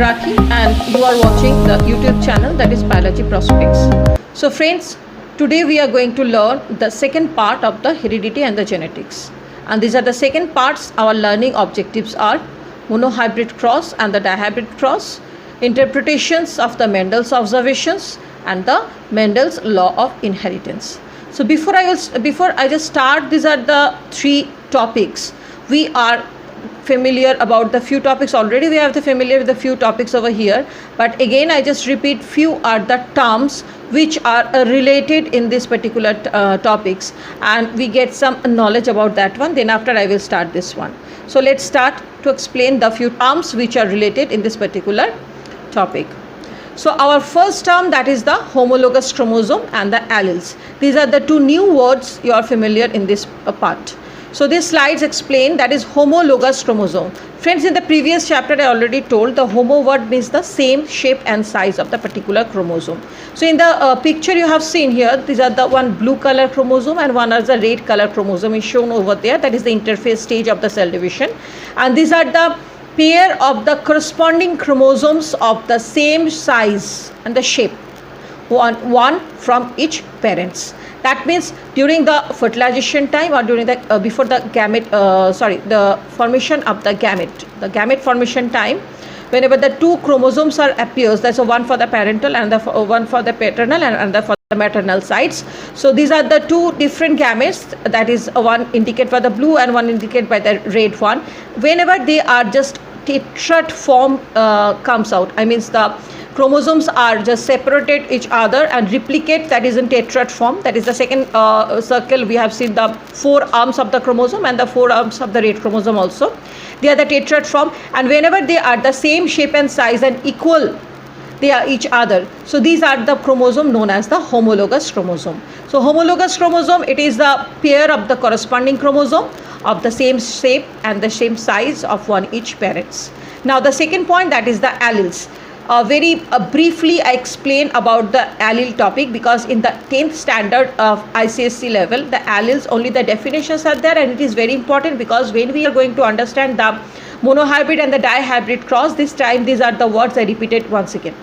Rakhi and you are watching the YouTube channel that is Biology Prospects. So friends, today we are going to learn the second part of the heredity and the genetics. And these are the second parts. Our learning objectives are monohybrid cross and the dihybrid cross, interpretations of the Mendel's observations and the Mendel's law of inheritance. So before I just start, these are the three topics. We are familiar about the few topics already. We have the familiar with the few topics over here, but again I just repeat, few are the terms which are related in this particular topics, and we get some knowledge about that one. Then after I will start this one. So let's start to explain the few terms which are related in this particular topic. So our first term, that is the homologous chromosome and the alleles. These are the two new words you are familiar in this part. So these slides explain that is homologous chromosome. Friends, in the previous chapter I already told the homo word means the same shape and size of the particular chromosome. So in the picture you have seen here, these are the one blue color chromosome and one is the red color chromosome is shown over there. That is the interphase stage of the cell division. And these are the pair of the corresponding chromosomes of the same size and the shape, one from each parents. That means during the fertilization time or during the before the gamete, the formation of the gamete formation time, whenever the two chromosomes are appears, that's a one for the parental and the one for the paternal and another for the maternal sides. So these are the two different gametes, that is one indicate by the blue and one indicate by the red one. Whenever they are just tetrad form comes out, I means the chromosomes are just separated each other and replicate, that is in tetrad form. That is the second circle. We have seen the four arms of the chromosome and the four arms of the red chromosome also. They are the tetrad form, and whenever they are the same shape and size and equal, they are each other. So these are the chromosome known as the homologous chromosome. So homologous chromosome, it is the pair of the corresponding chromosome of the same shape and the same size of one each parents. Now the second point, that is the alleles. Very briefly I explain about the allele topic, because in the 10th standard of ICSE level the alleles only the definitions are there, and it is very important because when we are going to understand the monohybrid and the dihybrid cross, this time these are the words I repeated once again.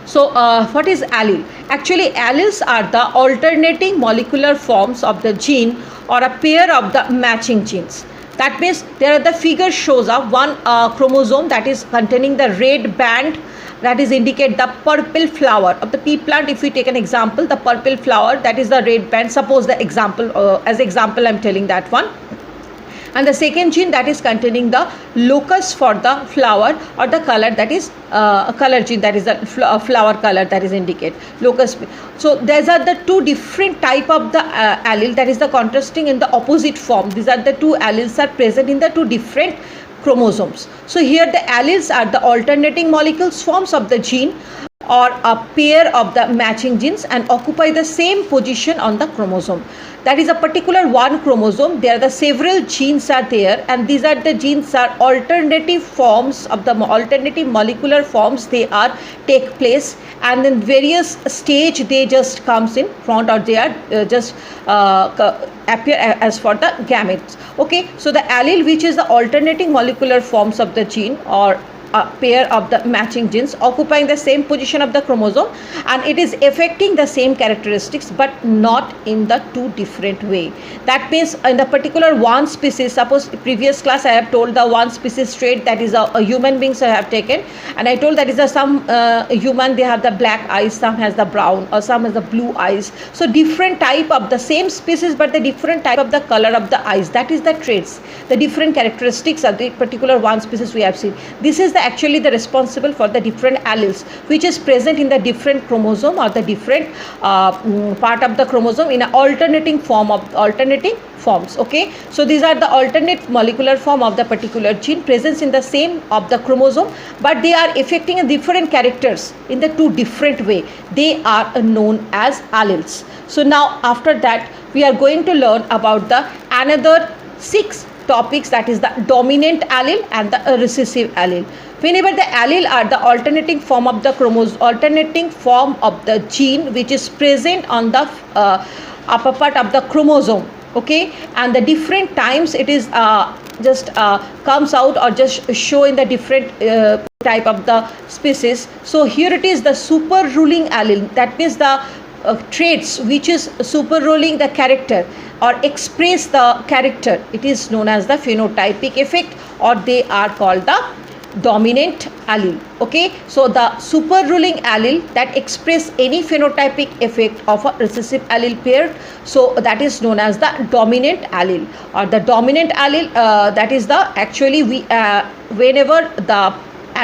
So what is allele? Actually alleles are the alternating molecular forms of the gene or a pair of the matching genes. That means there are the figure shows of one chromosome that is containing the red band, that is indicate the purple flower of the pea plant. If we take an example, the purple flower, that is the red band. Suppose the example, as example I am telling that one. And the second gene, that is containing the locus for the flower or the color, that is a color gene, that is the flower color, that is indicate locus. So these are the two different type of the allele, that is the contrasting in the opposite form. These are the two alleles are present in the two different chromosomes. So here the alleles are the alternating molecules forms of the gene or a pair of the matching genes and occupy the same position on the chromosome. That is a particular one chromosome. There are the several genes are there, and these are the genes are alternative forms of the alternative molecular forms. They are take place, and in various stage they just comes in front, or they are just appear as for the gametes. Okay, so the allele, which is the alternating molecular forms of the gene or a pair of the matching genes occupying the same position of the chromosome, and it is affecting the same characteristics but not in the two different way. That means in the particular one species, suppose previous class I have told the one species trait, that is a human beings I have taken, and I told that is some human, they have the black eyes, some has the brown or some has the blue eyes. So different type of the same species but the different type of the color of the eyes, that is the traits, the different characteristics of the particular one species we have seen. This is the actually the responsible for the different alleles which is present in the different chromosome or the different part of the chromosome in an alternating forms. Okay, so these are the alternate molecular form of the particular gene presence in the same of the chromosome, but they are affecting a different characters in the two different way. They are known as alleles. So now after that we are going to learn about the another 6 topics, that is the dominant allele and the recessive allele. Whenever the allele are the alternating form of the chromosome, alternating form of the gene which is present on the upper part of the chromosome, okay, and the different times it is just comes out or just show in the different type of the species. So here it is the super ruling allele, that means the traits which is super ruling the character or express the character, it is known as the phenotypic effect, or they are called the dominant allele. Okay, so the super ruling allele that express any phenotypic effect of a recessive allele pair, so that is known as the dominant allele, or the dominant allele that is the actually we whenever the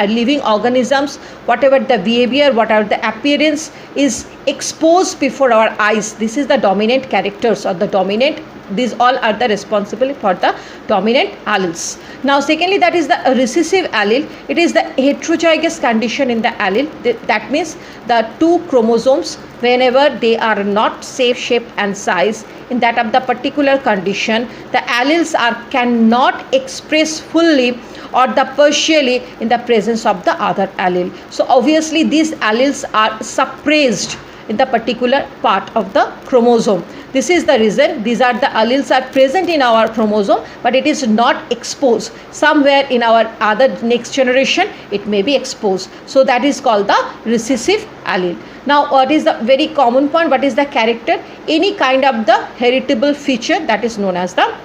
living organisms, whatever the behavior, whatever the appearance is exposed before our eyes, this is the dominant characters or the dominant, these all are the responsible for the dominant alleles. Now secondly, that is the recessive allele. It is the heterozygous condition in the allele. That means the two chromosomes, whenever they are not same shape and size, in that of the particular condition, the alleles are cannot express fully or the partially in the presence of the other allele. So obviously these alleles are suppressed in the particular part of the chromosome. This is the reason these are the alleles are present in our chromosome, but it is not exposed. Somewhere in our other next generation it may be exposed. So that is called the recessive allele. Now what is the very common point, what is the character? Any kind of the heritable feature, that is known as the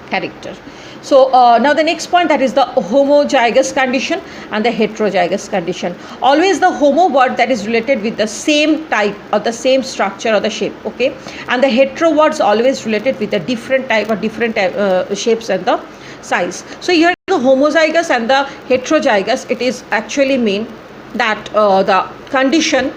character. So now the next point, that is the homozygous condition and the heterozygous condition. Always the homo word that is related with the same type or the same structure or the shape, okay, and the hetero words always related with a different type or different shapes and the size. So here the homozygous and the heterozygous, it is actually mean that the condition,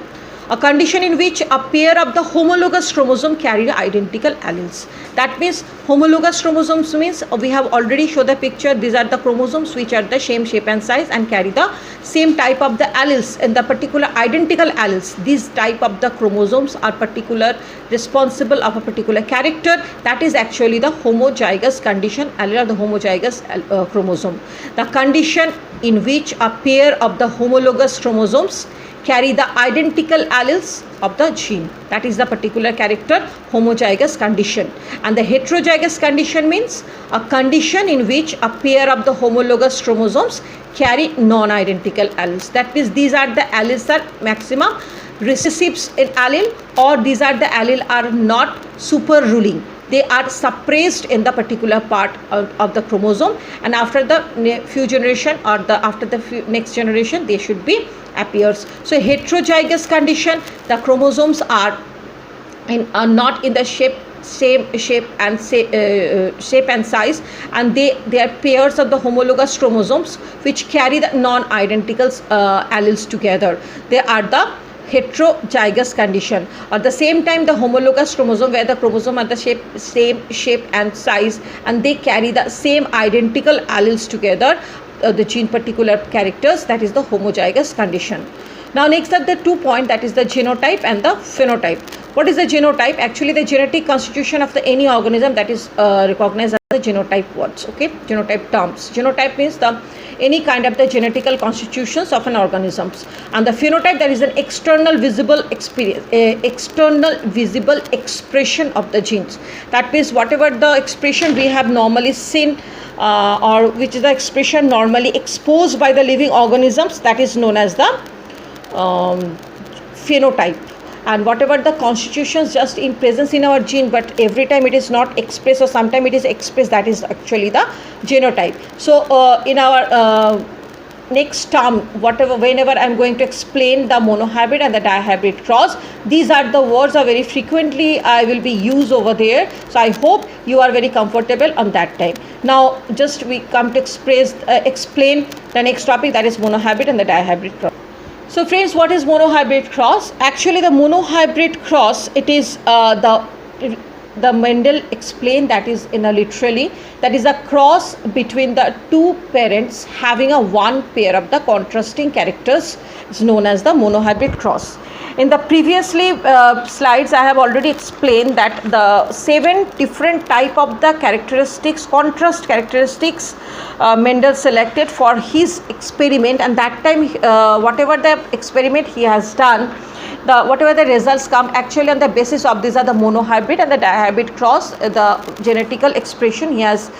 a condition in which a pair of the homologous chromosome carry identical alleles. That means homologous chromosomes means we have already shown the picture. These are the chromosomes which are the same shape and size and carry the same type of the alleles in the particular identical alleles. These type of the chromosomes are particular responsible of a particular character. That is actually the homozygous condition, allele of the homozygous chromosome. The condition in which a pair of the homologous chromosomes carry the identical alleles of the gene, that is the particular character homozygous condition. And the heterozygous condition means a condition in which a pair of the homologous chromosomes carry non-identical alleles. That means these are the alleles are maximum recessives in allele, or these are the allele are not super ruling. They are suppressed in the particular part of the chromosome, and after the few generation or after the next generation they should be appears. So heterozygous condition, the chromosomes are not in the same shape and size, and they are pairs of the homologous chromosomes which carry the non-identical alleles together. They are the heterozygous condition. At the same time, the homologous chromosome, where the chromosome are the same shape and size, and they carry the same identical alleles together, the gene particular characters, that is the homozygous condition. Now next are the 2 points, that is the genotype and the phenotype. What is the genotype? Actually the genetic constitution of the any organism that is recognized as the genotype words, okay, genotype terms. Genotype means the any kind of the genetical constitutions of an organisms, and the phenotype, that is an external visible experience, external visible expression of the genes. That means whatever the expression we have normally seen or which is the expression normally exposed by the living organisms, that is known as the phenotype. And whatever the constitutions just in presence in our gene, but every time it is not expressed or sometime it is expressed, that is actually the genotype. So in our next term, whenever I am going to explain the monohybrid and the dihybrid cross, these are the words are very frequently I will be used over there. So I hope you are very comfortable on that time. Now just we come to explain the next topic, that is monohybrid and the dihybrid cross. So friends, what is monohybrid cross? Actually the monohybrid cross, it is the Mendel explained that is in a literally, that is a cross between the two parents having a one pair of the contrasting characters, is known as the monohybrid cross. In the previously slides I have already explained that the 7 different type of the characteristics, contrast characteristics Mendel selected for his experiment, and that time whatever the experiment he has done, the whatever the results come, actually on the basis of these are the monohybrid and the dihybrid cross, the genetical expression he has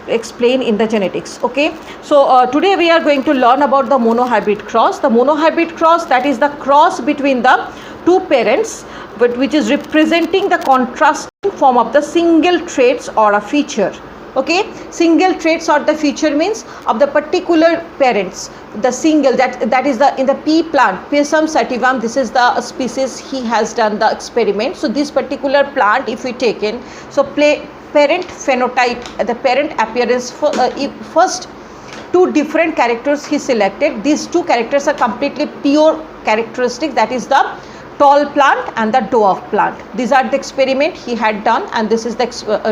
explained in the genetics. Okay, so today we are going to learn about the monohybrid cross. The monohybrid cross, that is the cross between the two parents, but which is representing the contrasting form of the single traits or a feature. Okay, single traits or the feature means of the particular parents, the single, that is the in the pea plant, Pisum sativum, this is the species he has done the experiment. So this particular plant, if we taken, so parent phenotype, the parent appearance, first two different characters he selected. These two characters are completely pure characteristics, that is the tall plant and the dwarf plant. These are the experiment he had done, and this is the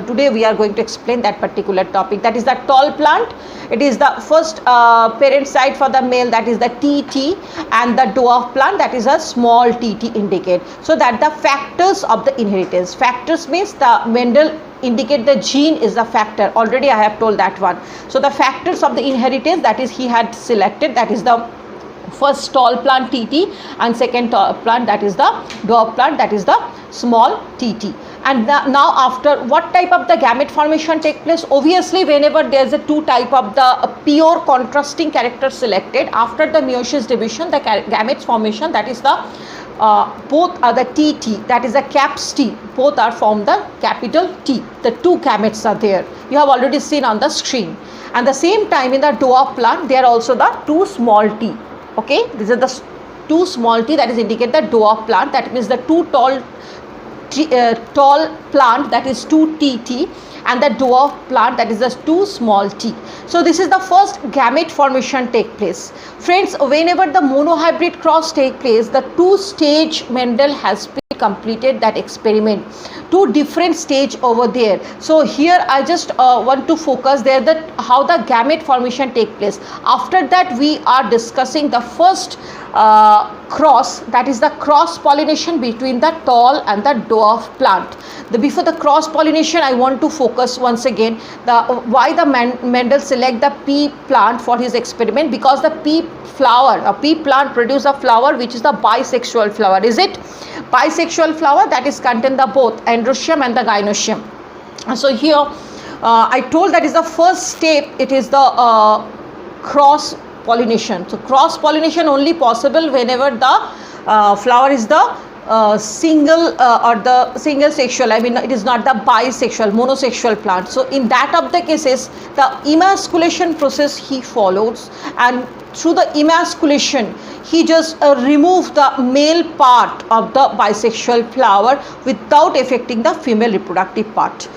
today we are going to explain that particular topic. That is the tall plant, it is the first parent site for the male, that is the TT, and the dwarf plant, that is a small TT indicate. So that the factors of the inheritance, factors means the Mendel indicate the gene is the factor, already I have told that one. So the factors of the inheritance, that is he had selected, that is the first tall plant TT and second tall plant, that is the dwarf plant, that is the small TT. And now after what type of the gamete formation take place? Obviously whenever there is a two type of the pure contrasting character selected, after the meiosis division, the gametes formation, that is the both are the TT, that is the caps T, both are from the capital T, the two gametes are there, you have already seen on the screen. And the same time in the dwarf plant there are also the two small t. Okay, these are the two small t, that is indicate the dwarf plant, that means the two tall plant, that is 2 TT, and the dwarf plant, that is the 2 small t. So this is the first gamete formation take place. Friends, whenever the monohybrid cross take place, the two stage Mendel has completed that experiment, two different stage over there. So here I just want to focus there that how the gamete formation take place. After that we are discussing the first cross, that is the cross pollination between the tall and the dwarf plant. Before the cross pollination I want to focus once again the why the Mendel select the pea plant for his experiment, because the pea flower, a pea plant produce a flower which is the bisexual flower. Is it bisexual flower that is contain the both androecium and the gynoecium? So here I told that is the first step, it is the cross pollination. So cross pollination only possible whenever the flower is the single or the single sexual, I mean it is not the bisexual, monosexual plant. So in that of the cases the emasculation process he follows, and through the emasculation he just remove the male part of the bisexual flower without affecting the female reproductive part.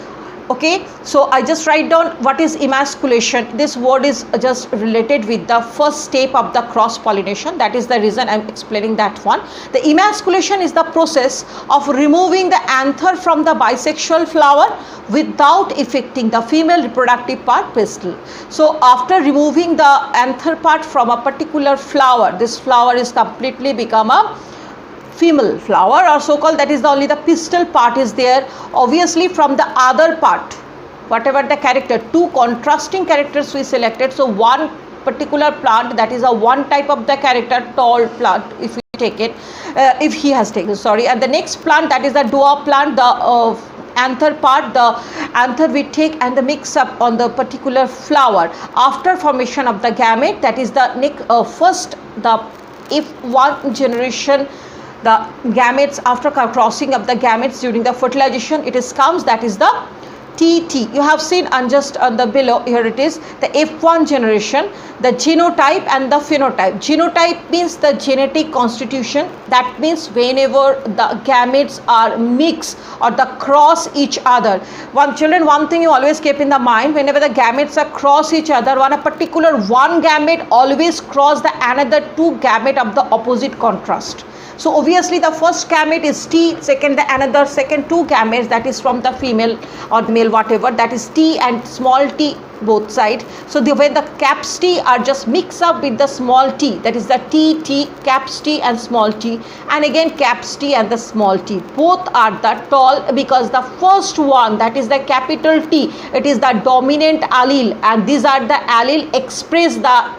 Okay, so I just write down what is emasculation. This word is just related with the first step of the cross pollination, that is the reason I am explaining that one. The emasculation is the process of removing the anther from the bisexual flower without affecting the female reproductive part, pistil. So after removing the anther part from a particular flower, this flower is completely become a female flower or so called, that is the only the pistil part is there. Obviously from the other part, whatever the character, two contrasting characters we selected, so one particular plant, that is a one type of the character, tall plant if we take it, if he has taken, sorry, and the next plant, that is the dwarf plant, the anther part, the anther we take and the mix up on the particular flower after formation of the gamete, that is the first, the if one generation the gametes after crossing of the gametes during the fertilization, it is comes, that is the TT. You have seen and just on the below, here it is the F1 generation, the genotype and the phenotype. Genotype means the genetic constitution, that means whenever the gametes are mixed or the cross each other. One thing you always keep in the mind, whenever the gametes are cross each other, one gamete always cross the another two gamete of the opposite contrast. So obviously the first gamete is T, second the second two gametes, that is from the female or male whatever, that is T and small t both sides. So when the caps T are just mix up with the small t, that is the T, caps T and small t, and again caps T and the small t, both are the tall, because the first one, that is the capital T, it is the dominant allele, and these are the allele express the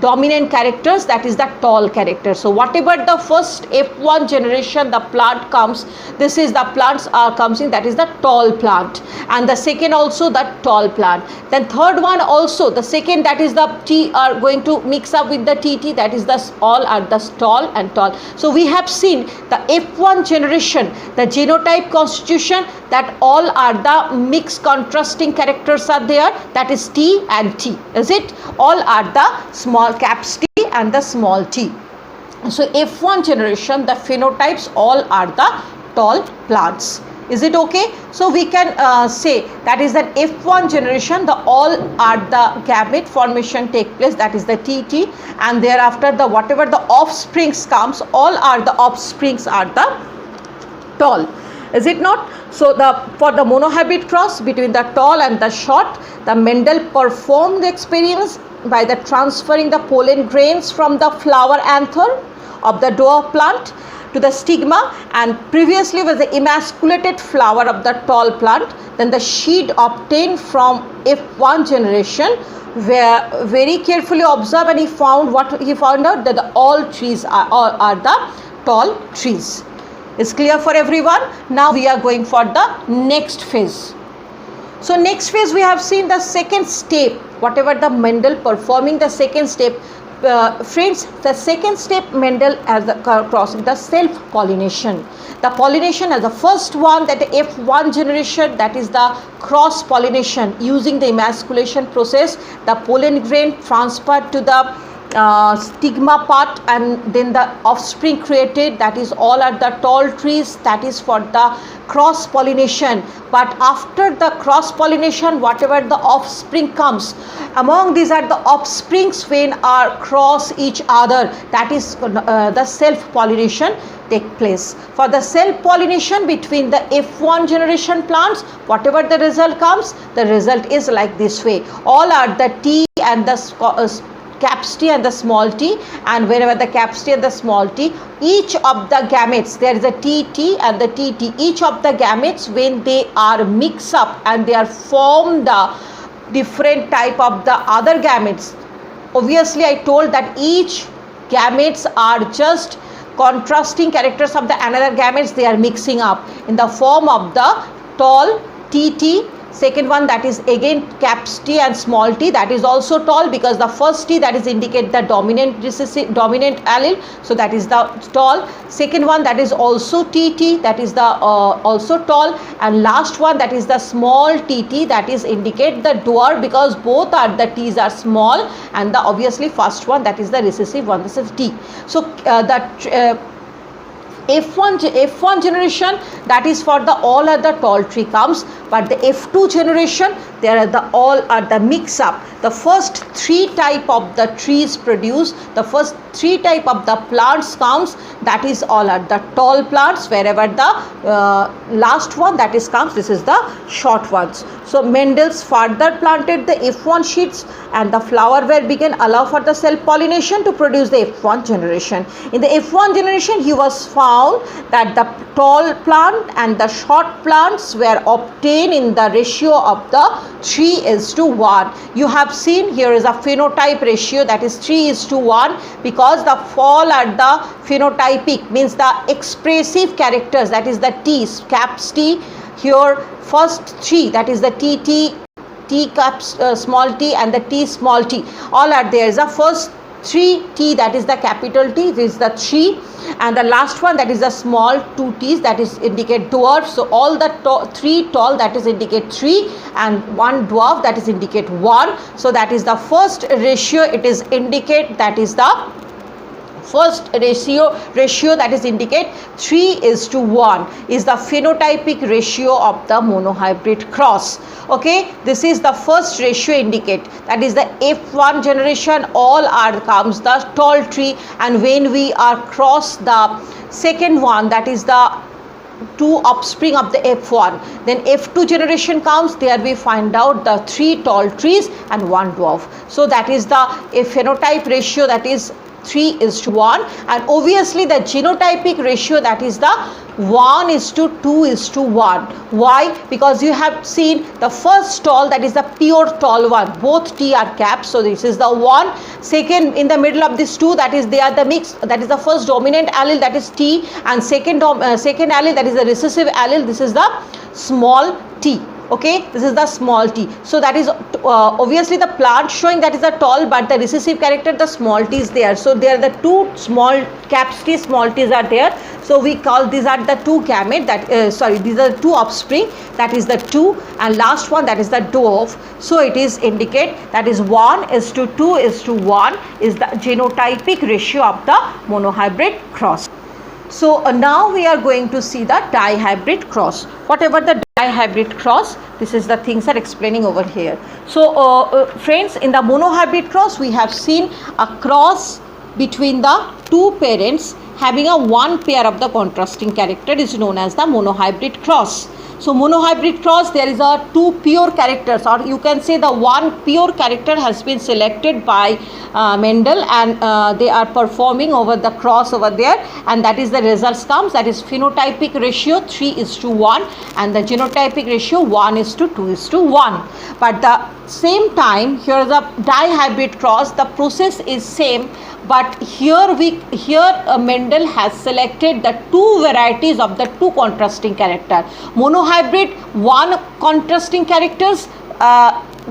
dominant characters, that is the tall character. So whatever the first F1 generation the plant comes, this is the plants are comes in, that is the tall plant, and the second also the tall plant. Then third one also the second, that is the T are going to mix up with the TT, that is the all are the tall and tall. So we have seen the F1 generation, the genotype constitution, that all are the mixed contrasting characters are there, that is T and T, is it? All are the small caps T and the small t. So F1 generation, the phenotypes all are the tall plants. Is it okay? So we can say that is that F1 generation, the all are the gamete formation take place, that is the TT, and thereafter the whatever the offsprings comes, all are the offsprings are the tall. Is it not? So for the monohybrid cross between the tall and the short, the Mendel performed the experiment by the transferring the pollen grains from the flower anther of the dwarf plant to the stigma, and previously was the emasculated flower of the tall plant. Then the seed obtained from F1 generation were very carefully observed, and he found out that all trees are the tall trees. Is clear for everyone? Now we are going for the next phase. So next phase we have seen the second step, whatever the Mendel performing the second step. Friends, the second step Mendel as the crossing the self pollination. The pollination as the first one, that the F1 generation, that is the cross pollination using the emasculation process, the pollen grain transferred to the stigma part, and then the offspring created, that is all are the tall trees, that is for the cross pollination. But after the cross pollination, whatever the offspring comes, among these are the offsprings when are cross each other, that is the self pollination take place. For the self pollination between the F1 generation plants, whatever the result comes, the result is like this way. All are the T and the caps T and the small t, and wherever the caps T and the small t, each of the gametes, there is a TT and the TT, each of the gametes when they are mixed up and they are formed the different type of the other gametes. Obviously I told that each gametes are just contrasting characters of the another gametes, they are mixing up in the form of the tall TT. Second one, that is again caps T and small t, that is also tall, because the first T that is indicate the dominant allele, so that is the tall. Second one, that is also TT, that is the also tall, and last one, that is the small TT, that is indicate the dwarf, because both are the T's are small, and the obviously first one, that is the recessive one, this is T. So F1 generation, that is for the all other tall tree comes, but the F2 generation, there are the all are the mix up. The first three type of the trees produce, the first three type of the plants comes, that is all are the tall plants, wherever the last one that is comes, this is the short ones. So Mendel's further planted the F1 sheets, and the flower were began allow for the self pollination to produce the F1 generation. In the F1 generation, he was found that the tall plant and the short plants were obtained in the ratio of the 3:1. You have seen here is a phenotype ratio, that is 3:1, because the fall are the phenotypic, means the expressive characters, that is the T's, caps T. Here first three, that is the TT, T caps small t and the T small t, all are there. Is the first three T, that is the capital T, this is the 3, and the last one, that is the small 2 T's, that is indicate dwarf. So all the 3 tall, that is indicate 3, and 1 dwarf, that is indicate 1. So that is the first ratio, it is indicate, that is the first ratio that is indicate 3:1 is the phenotypic ratio of the monohybrid cross. Okay, this is the first ratio indicate, that is the F1 generation, all are comes the tall tree, and when we are cross the second one, that is the 2 offspring of the F1, then F2 generation comes, there we find out the 3 tall trees and 1 dwarf. So that is the phenotype ratio, that is 3:1, and obviously the genotypic ratio, that is the 1:2:1. Why? Because you have seen the first tall, that is the pure tall one, both T are caps, so this is the 1. Second, in the middle of these two, that is they are the mix, that is the first dominant allele, that is T, and second allele, that is the recessive allele, this is the small t. Okay, this is the small t. So that is obviously the plant showing that is the tall, but the recessive character, the small t is there. So there are the two small caps T, small t's are there. So we call these are the two gamete, that these are the two offspring, that is the 2, and last one, that is the dwarf. So it is indicate that is 1:2:1 is the genotypic ratio of the monohybrid cross. So now we are going to see the dihybrid cross. Whatever the dihybrid cross, this is the things are explaining over here. So friends, in the monohybrid cross we have seen a cross between the two parents having a one pair of the contrasting character is known as the monohybrid cross. So monohybrid cross, there is a two pure characters, or you can say the one pure character has been selected by Mendel, and they are performing over the cross over there, and that is the results comes, that is phenotypic ratio 3:1 and the genotypic ratio 1:2:1. But the same time here the dihybrid cross, the process is same, but here Mendel has selected the two varieties of the two contrasting character. Monohybrid, one contrasting characters,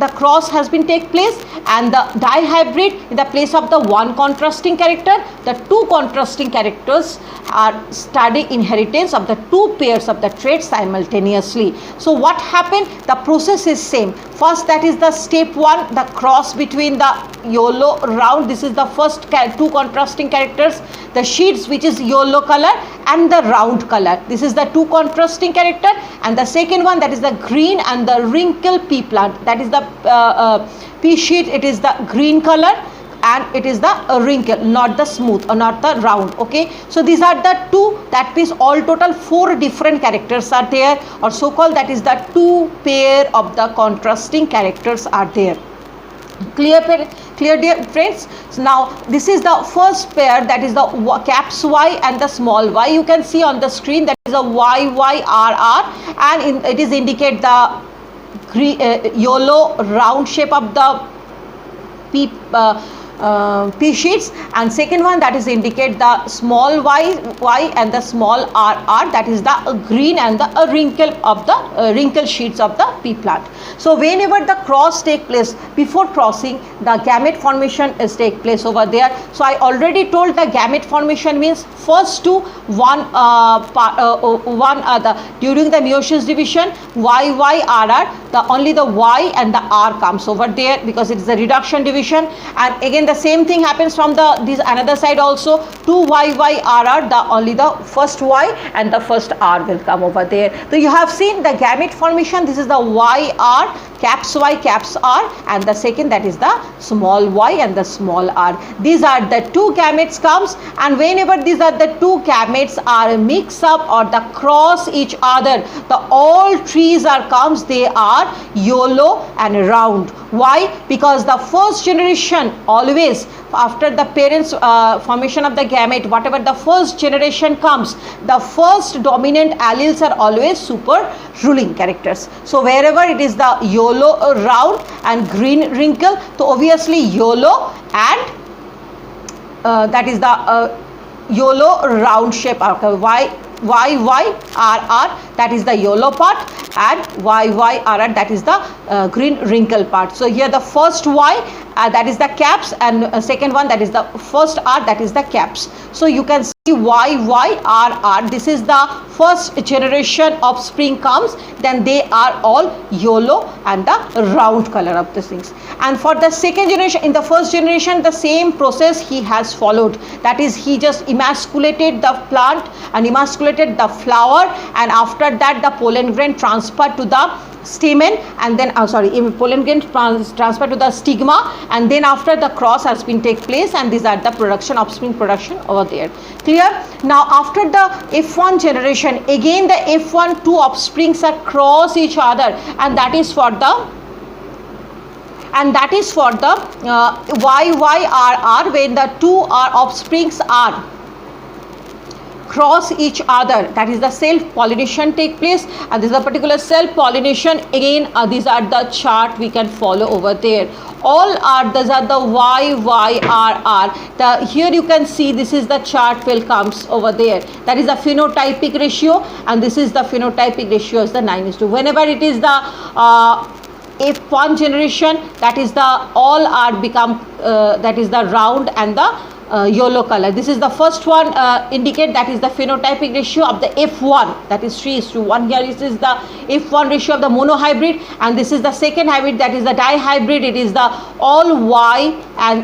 the cross has been take place, and the dihybrid, in the place of the one contrasting character, the two contrasting characters are study inheritance of the two pairs of the traits simultaneously. So what happened? The process is same. First, that is the step 1, the cross between the yellow round, this is the first two contrasting characters, the sheets which is yellow color and the round color, this is the two contrasting character, and the second one, that is the green and the wrinkle pea plant, that is the pea sheet, it is the green color and it is the wrinkle, not the smooth or not the round. Okay, so these are the two, that means all total 4 different characters are there, or so called, that is the two pair of the contrasting characters are there. Clear dear friends? So now this is the first pair, that is the caps Y and the small y. You can see on the screen that is a YYRR, and it is indicate the yellow round shape of the pea sheets, and second one, that is indicate the small y and the small r, that is the green and the wrinkle of the wrinkle sheets of the pea plant. So whenever the cross take place, before crossing the gamete formation is take place over there. So I already told the gamete formation means first to during the meiosis division YYRR, only the y and the r comes over there because it is a reduction division, and again the same thing happens from this another side also, 2YYRR, only the first y and the first r will come over there. So you have seen the gamete formation, this is the YR, caps Y, caps R, and the second, that is the small y and the small r. These are the two gametes comes, and whenever these are the two gametes are mix up or the cross each other, the all trees are comes, they are yellow and round. Why? Because the first generation always after the parents formation of the gamete, whatever the first generation comes, the first dominant alleles are always super ruling characters. So wherever it is the yellow round and green wrinkle, so obviously yellow and that is the yellow round shape, YYRR, that is the yellow part, and YYRR, that is the green wrinkle part. So here the first Y, that is the caps, and second one, that is the first R, that is the caps. So you can see YYRR, this is the first generation offspring comes, then they are all yellow and the round color of the things. And for the second generation, in the first generation, the same process he has followed, that is he just emasculated the plant and emasculated the flower, and after that the pollen grain transferred to the stamen, and then pollen grain transferred to the stigma, and then after the cross has been take place, and these are the production, offspring production over there. Clear? Now after the F1 generation, again the F1 two offsprings are cross each other, and that is for the and that is for the YYRR, when the two offsprings are cross each other, that is the self pollination take place, and this is a particular self pollination. Again, these are the chart we can follow over there. All are, these are the YYRR. The here you can see this is the chart will comes over there. That is the phenotypic ratio, and this is the phenotypic ratio is the 9:2. Whenever it is the F1 generation, that is the all are become that is the round and the yellow color. This is the first one indicate that is the phenotypic ratio of the F1, that is 3:1. Here this is the F1 ratio of the monohybrid, and this is the second hybrid, that is the dihybrid. It is the all Y and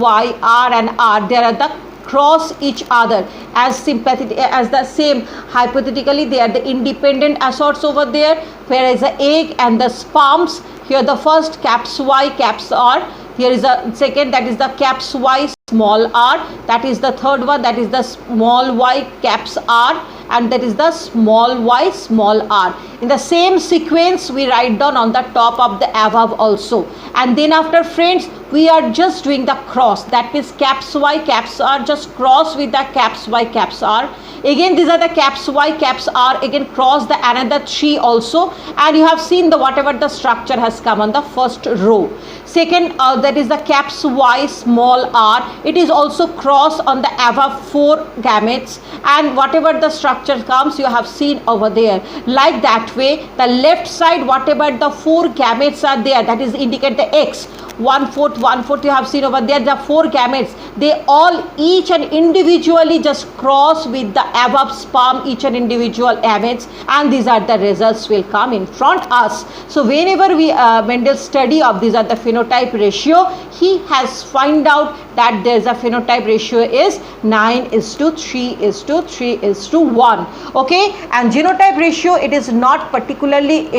Y, R and R. There are the cross each other as sympathetic as the same. Hypothetically, they are the independent assorts over there, whereas the egg and the sperms, here the first caps Y, caps R. Here is a second, that is the caps Y small r, that is the third one, that is the small y caps R, and that is the small y small r. In the same sequence we write down on the top of the above also, and then after friends we are just doing the cross, that means caps Y caps R just cross with the caps Y caps R. Again these are the caps Y caps R, again cross the another 3 also, and you have seen the whatever the structure has come on the first row. Second that is the caps Y small r, it is also cross on the above 4 gametes, and whatever the structure comes you have seen over there. Like that way the left side whatever the 4 gametes are there, that is indicate the X 1/4 you have seen over there, the 4 gametes, they all each and individually just cross with the above sperm, each and individual gametes, and these are the results will come in front us. So whenever we Mendel study of these are the phenotype ratio, he has find out that there is a phenotype ratio is 9:3:3:1. Okay, and genotype ratio, it is not particularly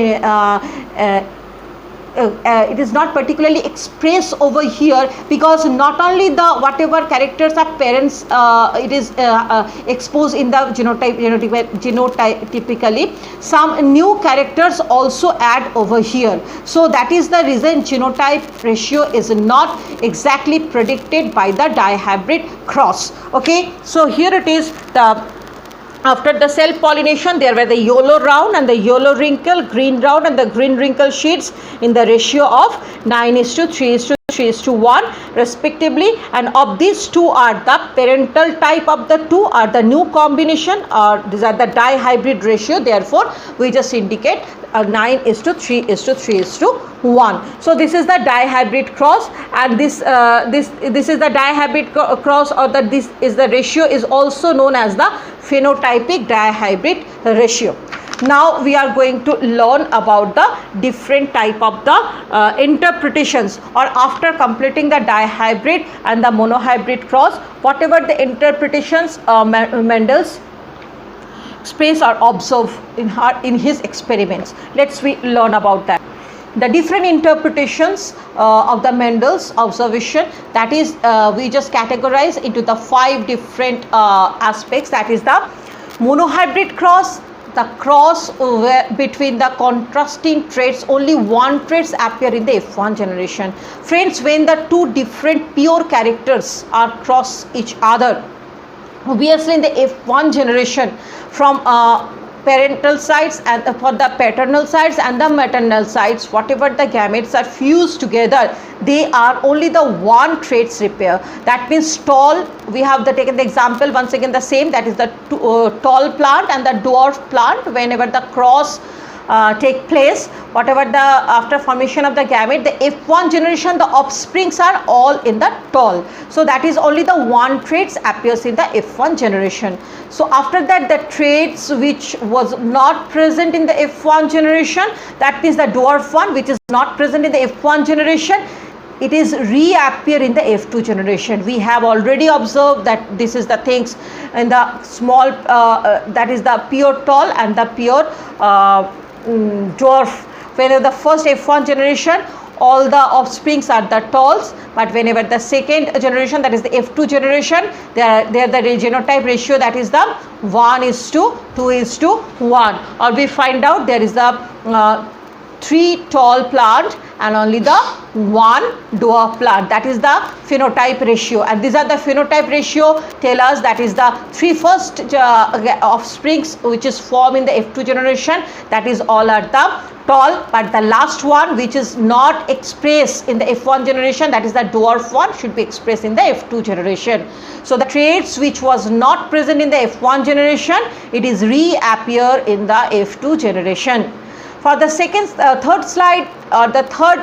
it is not particularly expressed over here, because not only the whatever characters are parents it is exposed in the genotypically, some new characters also add over here. So that is the reason genotype ratio is not exactly predicted by the dihybrid cross. Okay, so here it is the after the self pollination there were the yellow round and the yellow wrinkle, green round and the green wrinkle sheets in the ratio of 9:3:3:1 respectively, and of these two are the parental type of the two are the new combination, or these are the dihybrid ratio, therefore we just indicate 9:3:3:1. So this is the dihybrid cross, and this is the dihybrid cross, or that this is the ratio is also known as the phenotypic dihybrid ratio. Now we are going to learn about the different type of the interpretations, or after completing the dihybrid and the monohybrid cross, whatever the interpretations Mendel's express or observe in his experiments. Let's we learn about that. The different interpretations of the Mendel's observation, that is we just categorize into the 5 different aspects, that is the monohybrid cross, the cross between the contrasting traits, only one traits appear in the F1 generation. Friends, when the 2 different pure characters are cross each other, obviously in the F1 generation from parental sides and for the paternal sides and the maternal sides, whatever the gametes are fused together, they are only the one traits repair. That means tall, we have taken the example once again the same, that is the tall plant and the dwarf plant. Whenever the cross take place, whatever the after formation of the gamete, the F1 generation, the offsprings are all in the tall. So that is only the one traits appears in the F1 generation. So after that, the traits which was not present in the F1 generation, that is the dwarf one which is not present in the F1 generation, it is reappear in the F2 generation. We have already observed that this is the things in the small that is the pure tall and the pure dwarf. Whenever the first F1 generation, all the offsprings are the talls, but whenever the second generation, that is the F2 generation, there the genotype ratio, that is the 1:2:1, or we find out there is the 3 tall plant and only the one dwarf plant. That is the phenotype ratio, and these are the phenotype ratio tell us that is the three first offsprings which is formed in the F2 generation, that is all are the tall, but the last one which is not expressed in the F1 generation, that is the dwarf one, should be expressed in the F2 generation. So the traits which was not present in the F1 generation, it is reappear in the F2 generation. For the third slide, the third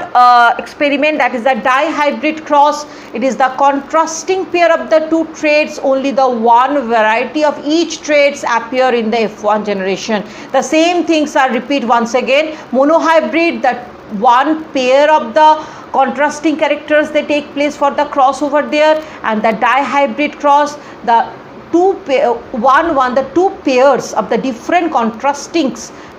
experiment, that is the dihybrid cross. It is the contrasting pair of the two traits, only the one variety of each traits appear in the F1 generation. The same things are repeat once again. Monohybrid, the one pair of the contrasting characters they take place for the cross over there, and the dihybrid cross, the two pairs of the different contrasting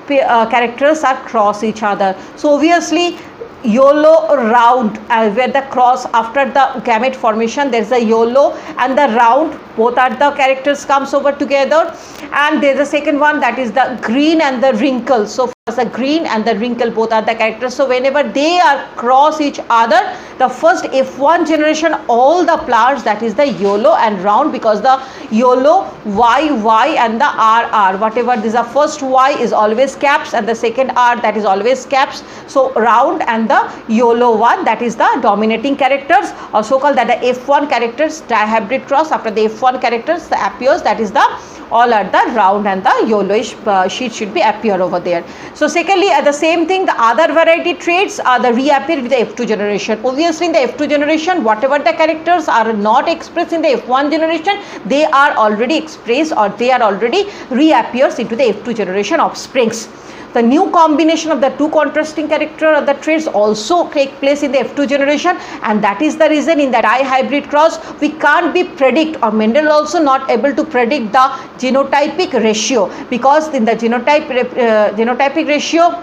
characters are cross each other. So obviously YOLO round, where the cross after the gamete formation, there is a YOLO and the round, both are the characters comes over together, and there is a second one, that is the green and the wrinkle. So the green and the wrinkle, both are the characters. So whenever they are cross each other, the first F1 generation, all the plants, that is the YOLO and round, because the YOLO, Y and the R, whatever this, the first Y is always caps and the second R, that is always caps. So round and the YOLO one, that is the dominating characters, or so called that the F1 characters, dihybrid cross. After the F1 characters the appears, that is the all are the round and the yellowish sheet should be appear over there. So secondly, at the same thing, the other variety traits are the reappear with the F2 generation. Obviously in the F2 generation, whatever the characters are not expressed in the F1 generation, they are already expressed, or they are already reappears into the F2 generation offsprings. The new combination of the two contrasting character of the traits also take place in the F2 generation, and that is the reason in that dihybrid cross we can't be predict, or Mendel also not able to predict the genotypic ratio, because in the genotypic ratio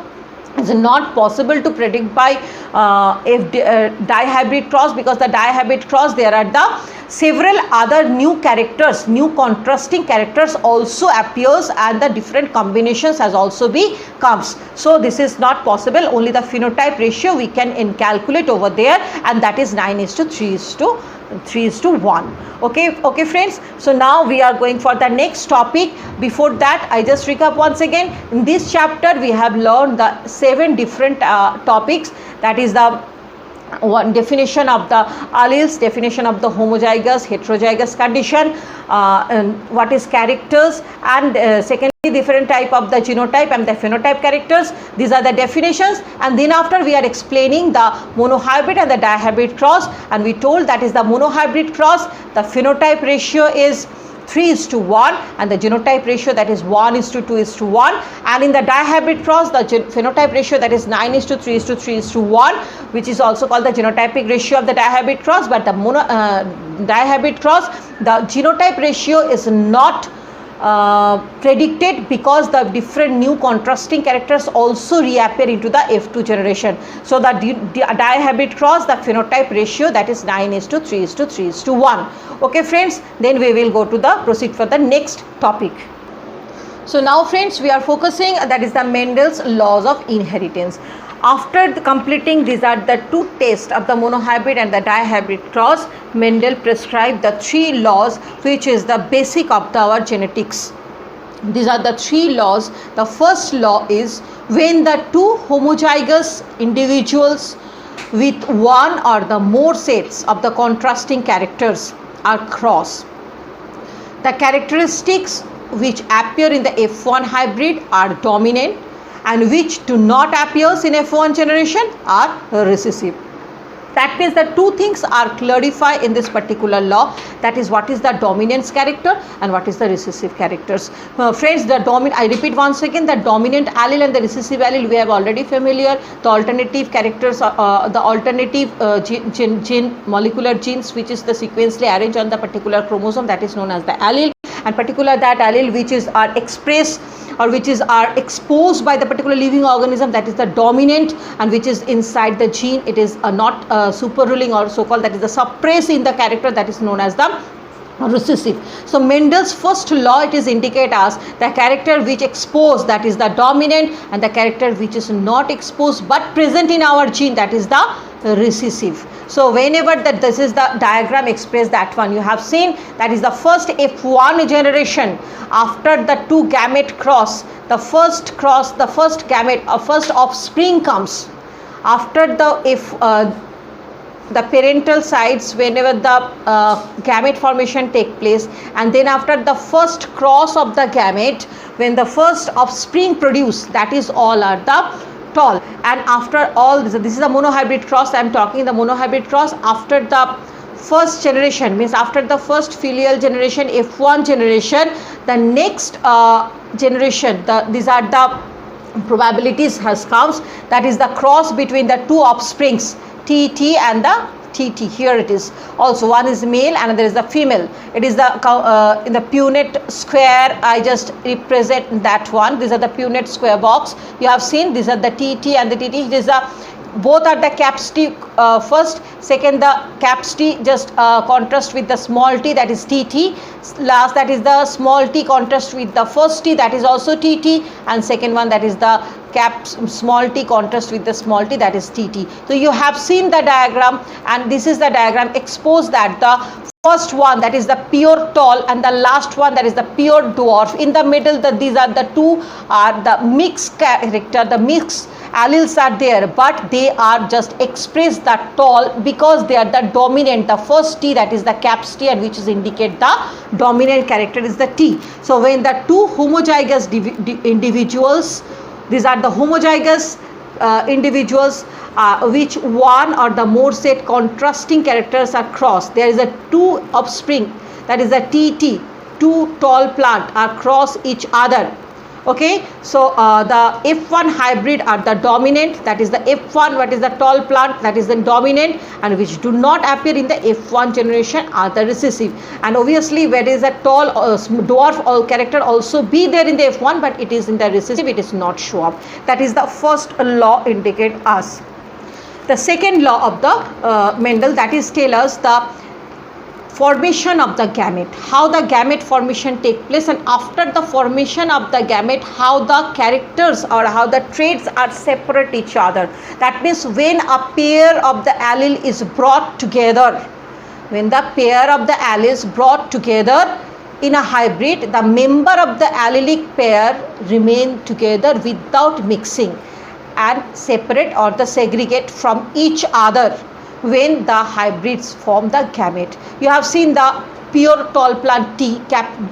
is not possible to predict by dihybrid cross, because the dihybrid cross there are the several other new characters, new contrasting characters also appears, and the different combinations has also be comes. So this is not possible, only the phenotype ratio we can calculate over there, and that is 9:3:1. Okay friends, so now we are going for the next topic. Before that, I just recap once again. In this chapter we have learned the 7 different topics, that is the one definition of the alleles, definition of the homozygous, heterozygous condition, and what is characters, and secondly different type of the genotype and the phenotype characters. These are the definitions, and then after we are explaining the monohybrid and the dihybrid cross, and we told that is the monohybrid cross, the phenotype ratio is 3:1 and the genotype ratio, that is 1:2:1, and in the dihybrid cross the phenotype ratio, that is 9:3:3:1, which is also called the genotypic ratio of the dihybrid cross. But the dihybrid cross, the genotype ratio is not predicted, because the different new contrasting characters also reappear into the F2 generation. So the dihybrid cross, the phenotype ratio, that is 9:3:3:1. Okay friends, then we will go to the proceed for the next topic. So now friends, we are focusing, that is the Mendel's laws of inheritance. After completing these are the 2 tests of the monohybrid and the dihybrid cross, Mendel prescribed the 3 laws which is the basic of our genetics. These are the 3 laws. The first law is, when the 2 homozygous individuals with one or the more sets of the contrasting characters are cross, the characteristics which appear in the F1 hybrid are dominant, and which do not appears in F1 generation are recessive. That means the 2 things are clarified in this particular law, that is what is the dominance character and what is the recessive characters. Friends, the I repeat once again, the dominant allele and the recessive allele we have already familiar. The alternative characters, the alternative gene molecular genes which is the sequentially arranged on the particular chromosome, that is known as the allele, and particular that allele which is are expressed or which is are exposed by the particular living organism, that is the dominant, and which is inside the gene, it is not super ruling, or so called that is the suppressed in the character, that is known as the recessive. So Mendel's first law, it is indicate us the character which exposed, that is the dominant, and the character which is not exposed but present in our gene, that is the recessive. So whenever that, this is the diagram express that one, you have seen that is the first F1 generation after the two gamete cross, the first gamete or first offspring comes after the the parental sides, whenever the gamete formation take place, and then after the first cross of the gamete, when the first offspring produce, that is all are the tall. And after all this is the monohybrid cross I am talking, the monohybrid cross after the first generation, means after the first filial generation, F1 generation, the next generation, these are the probabilities has comes, that is the cross between the two offsprings, TT and the TT. Here it is. Also one is male, another is the female. It is the in the Punnett square. I just represent that one. These are the Punnett square box. You have seen these are the TT and the TT. It is the both are the caps T first, second the caps T just contrast with the small t, that is TT. Last, that is the small t contrast with the first t, that is also TT, and second one, that is the caps small t contrast with the small t, that is TT. So you have seen the diagram, and this is the diagram expose that the first one, that is the pure tall, and the last one, that is the pure dwarf. In the middle, these are the two are the mixed character, the mixed alleles are there, but they are just express the tall because they are the dominant, the first T, that is the caps T, and which is indicate the dominant character is the T. So when the two homozygous individuals, these are the homozygous individuals which one or the more set contrasting characters are crossed, there is a two offspring, that is the TT, two tall plant are cross each other. Okay, so the F1 hybrid are the dominant, that is the F1, what is the tall plant, that is the dominant, and which do not appear in the F1 generation are the recessive. And obviously where is a tall dwarf character also be there in the F1, but it is in the recessive, it is not show up. That is the first law indicate us. The second law of the Mendel, that is tell us the formation of the gamete, how the gamete formation take place, and after the formation of the gamete, how the characters or how the traits are separate each other. That means when a pair of the allele is brought together, when the pair of the alleles brought together in a hybrid, the member of the allelic pair remain together without mixing and separate or the segregate from each other when the hybrids form the gamete. You have seen the pure tall plant T,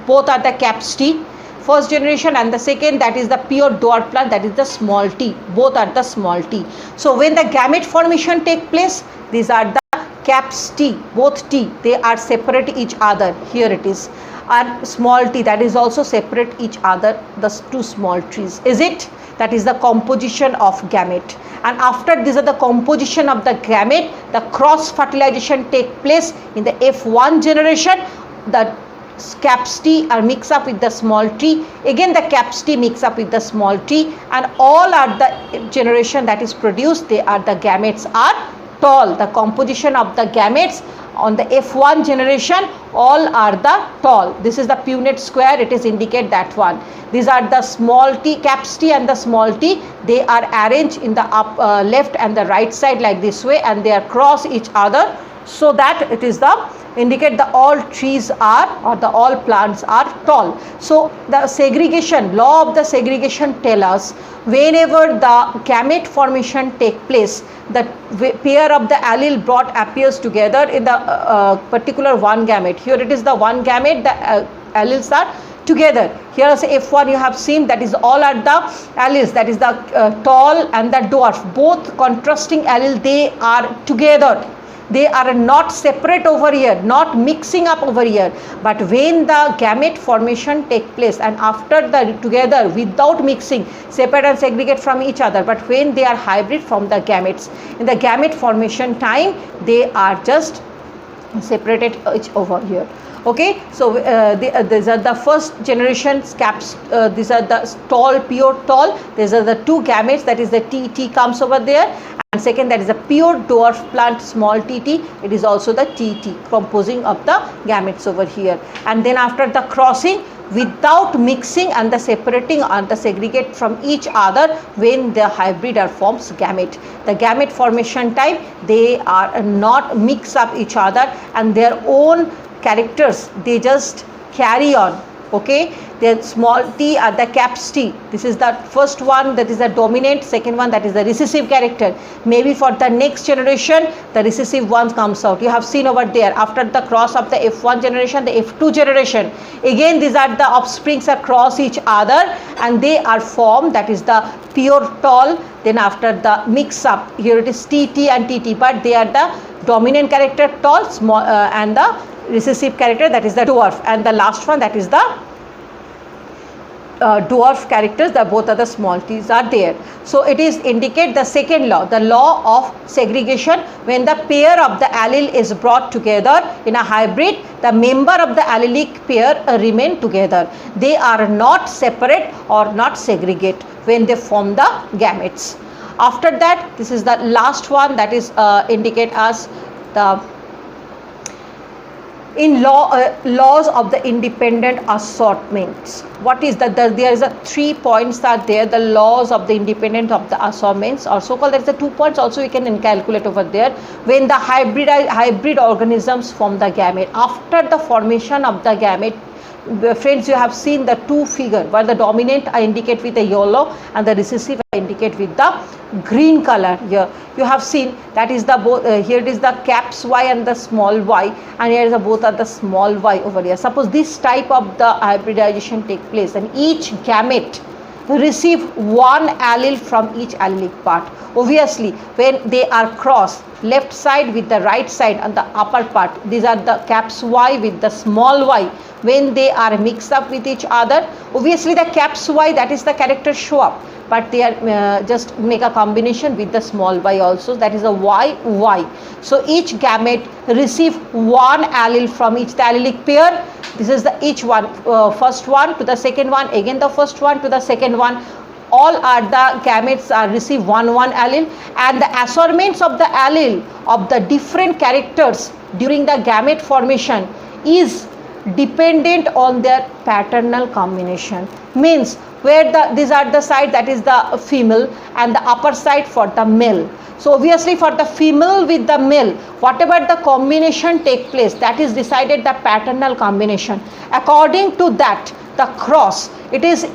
both are the caps T, first generation, and the second, that is the pure dwarf plant, that is the small t, both are the small t. So when the gamete formation take place, these are the caps T, both T, they are separate each other. Here it is. And small t, that is also separate each other, the two small trees. Is it? That is the composition of gamete. And after this are the composition of the gamete, the cross fertilization take place in the F1 generation. The caps T are mixed up with the small t. Again the caps T mix up with the small t, and all are the generation that is produced, they are the gametes are tall. The composition of the gametes on the F1 generation, all are the tall. This is the Punnett square, it is indicate that one. These are the small t, caps T and the small t, they are arranged in the left and the right side like this way, and they are cross each other, so that it is the indicate the all trees are or the all plants are tall. So the segregation, law of the segregation tell us whenever the gamete formation take place, the pair of the allele brought appears together in the particular one gamete. Here it is the one gamete, the alleles are together. Here as F1 you have seen, that is all are the alleles, that is the tall and the dwarf, both contrasting allele, they are together. They are not separate over here, not mixing up over here. But when the gamete formation take place and after the together without mixing, separate and segregate from each other, but when they are hybrid from the gametes, in the gamete formation time, they are just separated each over here. Okay, so these are the first generation caps. These are the tall, pure tall. These are the two gametes, that is the TT comes over there, and second, that is a pure dwarf plant, small TT. It is also the TT composing of the gametes over here. And then after the crossing, without mixing and the separating and the segregate from each other, when the hybrid are forms gamete, the gamete formation time, they are not mix up each other, and their own characters they just carry on. Okay, the small t are the caps T. This is the first one, that is the dominant. Second one, that is the recessive character. Maybe for the next generation the recessive one comes out. You have seen over there, after the cross of the F1 generation, the F2 generation, again these are the offsprings are cross each other and they are formed, that is the pure tall. Then after the mix up, here it is TT and TT, but they are the dominant character tall, small, and the recessive character, that is the dwarf, and the last one, that is the dwarf characters, the both are the small t's are there. So it is indicate the second law, the law of segregation. When the pair of the allele is brought together in a hybrid, the member of the allelic pair remain together. They are not separate or not segregate when they form the gametes. After that, this is the last one, that is indicate as the laws of the independent assortments. What is that? There is a 3 points are there, the laws of the independent of the assortments, or so called, there is a 2 points also we can calculate over there. When the hybrid organisms form the gamete, after the formation of the gamete, friends, you have seen the two figure where the dominant I indicate with the yellow and the recessive I indicate with the green color. Here you have seen that is the both here it is the caps Y and the small y, and here is the both are the small y over here. Suppose this type of the hybridization take place and each gamete receive one allele from each allelic part. Obviously when they are crossed, left side with the right side and the upper part, these are the caps Y with the small y. When they are mixed up with each other, obviously the caps Y, that is the character show up, but they are just make a combination with the small y also, that is a y. So each gamete receive one allele from each allelic pair. This is the each one, first one to the second one, again the first one to the second one. All are the gametes are receive one allele, and the assortments of the allele of the different characters during the gamete formation is dependent on their paternal combination. Means where these are the side, that is the female, and the upper side for the male. So obviously for the female with the male, whatever the combination take place, that is decided the paternal combination. According to that, the cross, it is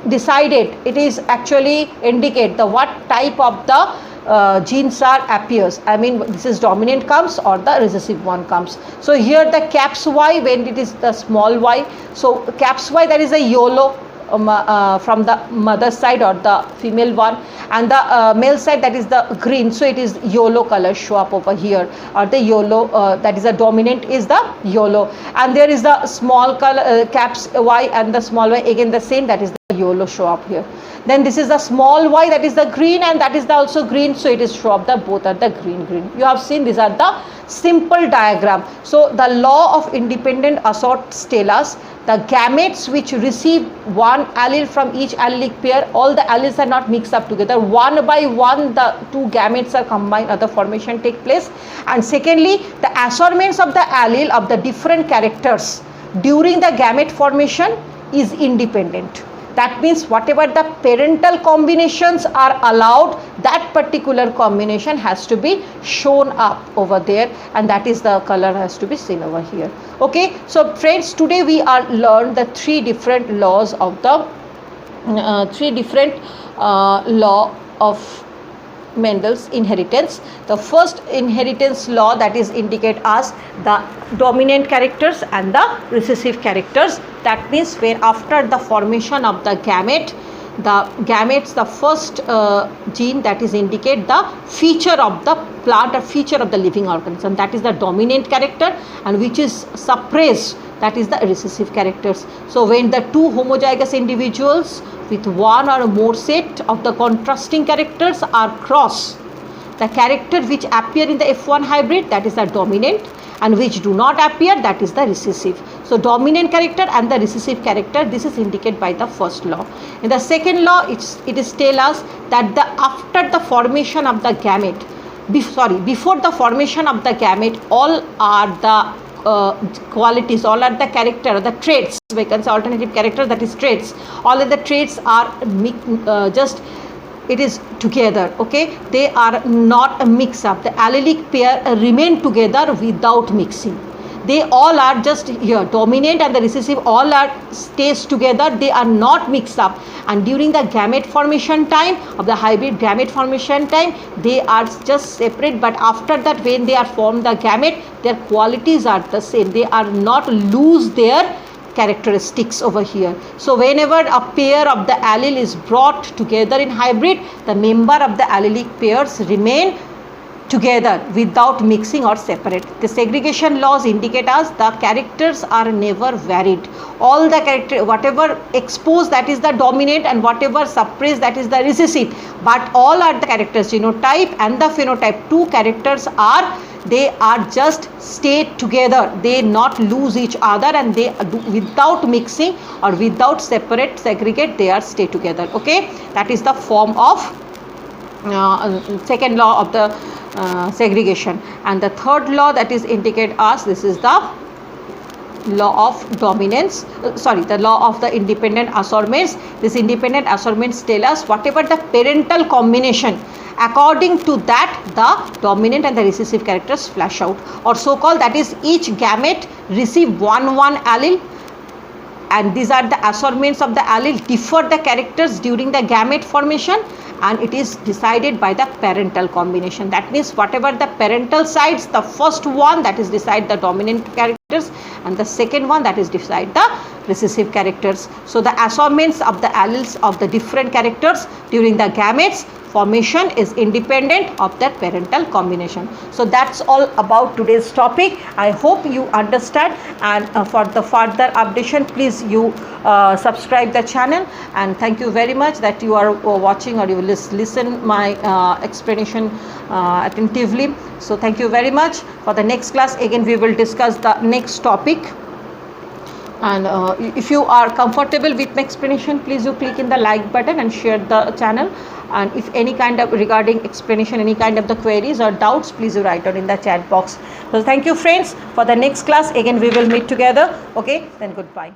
decided, it is actually indicate the what type of the genes are appears. I mean, this is dominant comes or the recessive one comes. So here the caps Y, when it is the small y, so caps Y, that is a yellow from the mother side or the female one, and the male side, that is the green. So it is yellow color show up over here, or the yellow that is the dominant is the yellow, and there is the small color caps Y and the small y, again the same, that is the yellow show up here. Then this is the small y, that is the green, and that is the also green, so it is show up the both are the green. You have seen these are the simple diagram. So the law of independent assorts tell us the gametes which receive one allele from each allelic pair, all the alleles are not mixed up together, one by one the two gametes are combined or the formation take place. And secondly, the assortments of the allele of the different characters during the gamete formation is independent. That means whatever the parental combinations are allowed, that particular combination has to be shown up over there, and that is the color has to be seen over here. Okay, so friends, today we are learned the three different laws of the law of Mendel's inheritance. The first inheritance law, that is indicate as the dominant characters and the recessive characters. That means when after the formation of the gamete, the gametes, the first gene that is indicate the feature of the plant or feature of the living organism, that is the dominant character, and which is suppressed, that is the recessive characters. So when the two homozygous individuals with one or more set of the contrasting characters are crossed, the character which appear in the F1 hybrid, that is the dominant, and which do not appear, that is the recessive. So dominant character and the recessive character, this is indicated by the first law. In the second law, it is tell us that after the formation of the gamete, before the formation of the gamete, all are the qualities, all are the character, the traits, we can say alternative character, that is traits, all of the traits are just it is together, okay, they are not a mix up. The allelic pair remain together without mixing. They all are just here, dominant and the recessive all are stays together, they are not mixed up, and during the gamete formation time of the hybrid gamete formation time, they are just separate, but after that when they are formed the gamete, their qualities are the same, they are not lose their characteristics over here. So whenever a pair of the allele is brought together in hybrid, the member of the allelic pairs remain together without mixing or separate. The segregation laws indicate us the characters are never varied. All the character, whatever exposed, that is the dominant, and whatever suppressed, that is the recessive, but all are the characters, genotype and the phenotype, two characters are, they are just stay together, they not lose each other, and they do, without mixing or without segregate, they are stay together, okay. That is the form of second law of the segregation. And the third law that is indicate us, this is the law of dominance, the law of the independent assortments. This independent assortments tell us whatever the parental combination, according to that the dominant and the recessive characters flash out, or so called, that is each gamete receive one allele, and these are the assortments of the allele, differ the characters during the gamete formation, and it is decided by the parental combination. That means whatever the parental sides, the first one that is decide the dominant characters, and the second one that is decide the recessive characters. So the assortments of the alleles of the different characters during the gametes formation is independent of their parental combination. So that's all about today's topic. I hope you understand, and for the further updation, please you subscribe the channel, and thank you very much that you are watching or you will listen my explanation attentively. So thank you very much. For the next class again we will discuss the next topic, and if you are comfortable with my explanation, please you click in the like button and share the channel, and if any kind of regarding explanation, any kind of the queries or doubts, please you write down in the chat box. So thank you friends. For the next class again we will meet together, okay, then goodbye.